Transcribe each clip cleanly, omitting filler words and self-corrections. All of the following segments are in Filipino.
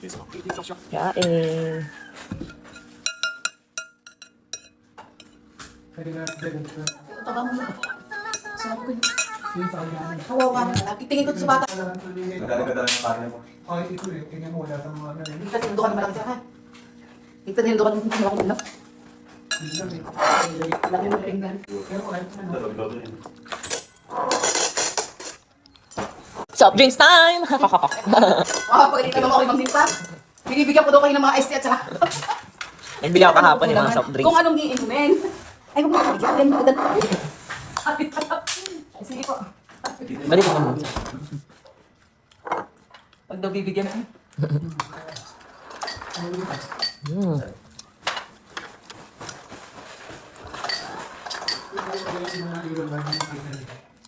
Kain. Kawawa na. Itingin ko sa bata. Nagdadagdagan ng kanin mo. Ay, ito eh. Tingnan mo, wala kang mga ano eh. Ito, nilundo ka na malaki siya, ha? Ito, nilundo ka na malaki siya. Tingnan eh. Lagi mo rin yan. Pero kahit ano. Nagdadagdagan yun. Soft drinks time! Pag hindi ka naman ako ibang binibigyan ko daw kayo ng mga ice tea at saka. Nagbili ako kahapon ng mga soft drinks. Kung anong iinumin. Ay, huwag mo kabigyan. Ay, sige po. Balik ko naman. Pag daw bibigyan mo.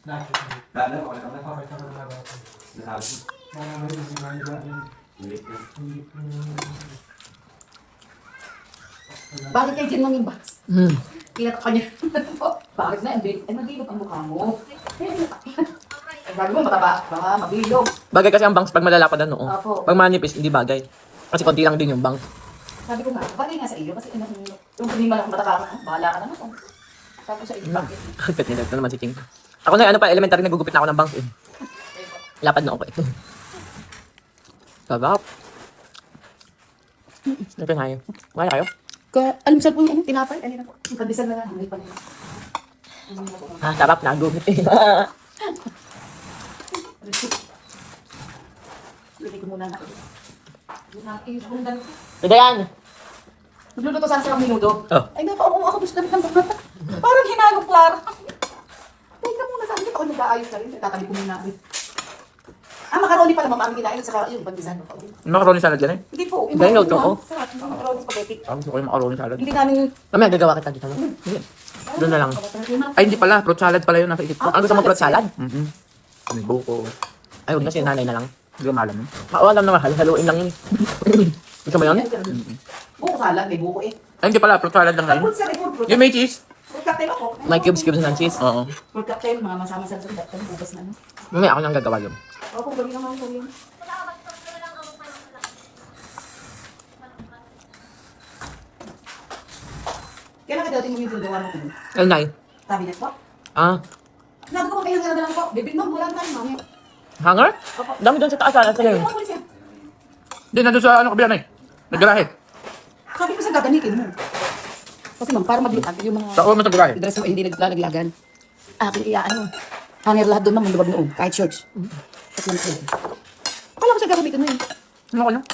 Dahil ako lang. Okay, tama na ba? Nasabi. Bakit kayo dyan mang yung box? Kinatak ka niya. Bakit na? Ay, mabilog ang mukha mo. Ay, bago mo mataba. Baka mabilog. Bagay kasi ang bangs pag malalapad ano. Opo. Pag manipis, hindi bagay. Kasi konti lang din yung bangs. Sabi ko nga, bagay nga sa iyo. Kasi yung hindi man ako mataba ka, bahala ka naman. Tapos sa iyo, bakit? Pet nila. Ito naman si Ching. Ako na ano pa, elementary nagugupit na ako ng bangs eh. Lapad na ako eh. Sarap. Ito na kayo. Kaya kayo? Almusal po yung tinapay. Ay, na po. Yung pandesal na lang. Hindi pa nila. Sarap na gumit eh. Lili ko muna na. Ito yan. Nagluluto sana siya ng minuto. Oh. Ay, napaupo ako doon sa damit ng bata. Parang hinagong Clara. Teka muna, sabi niya, ako nag-aayos na rin. Tatabi ko muna. Macaroni pala, mama, ang ginain. Saka yung pandesal. Macaroni salad yan eh. Hindi po. Hindi, luto ko. Sarap. Macaroni spaghetti. Gusto ko yung macaroni salad. Hindi namin... Mamaya gagawa kita dito. No? Hindi. Doon na lang. Ay, hindi pala. Fruit salad pala yun nasa isip ko. Ah, Ano gusto mo fruit fruit salad? May buko. Ay, huwag na si nanay na lang. Hindi ko maalam yun. Alam naman, haluin lang yun. Gusto mo yun? Buko salad, may buko eh. Ay, hindi pala. Fruit salad lang ngayon. Fruit salad, fruit. Yung may cheese. Fruit cocktail ako. May cubes ng cheese. Oo. Fruit cocktail, mga masama sa fruit cocktail, bukas na. Mamaya ako nang gagawa yun. Opo, gawin naman ko yun. Kailan ka dating mo yung gawa mo ko? Ay, nay. Cabinet po? Ah, Sinabi ko kayo na lang po. Bibig mo, wala tayo, mami. hanger? Dami doon sa taas. Sa ngayon. Hindi, nandun sa ano kabila na eh. Naggarahe. Sabi ko sa gagamitin mo. Kasi ma'am, para maglitan yung mga Sa ulo mo sa garahe. dress mo, hindi naglalaglagan. Akin ano, hanger lahat doon, ma'am, lubag noon. Kahit shorts. Tapos lang ko. Kala ko sa gagamitin mo yun. Ano ko lang?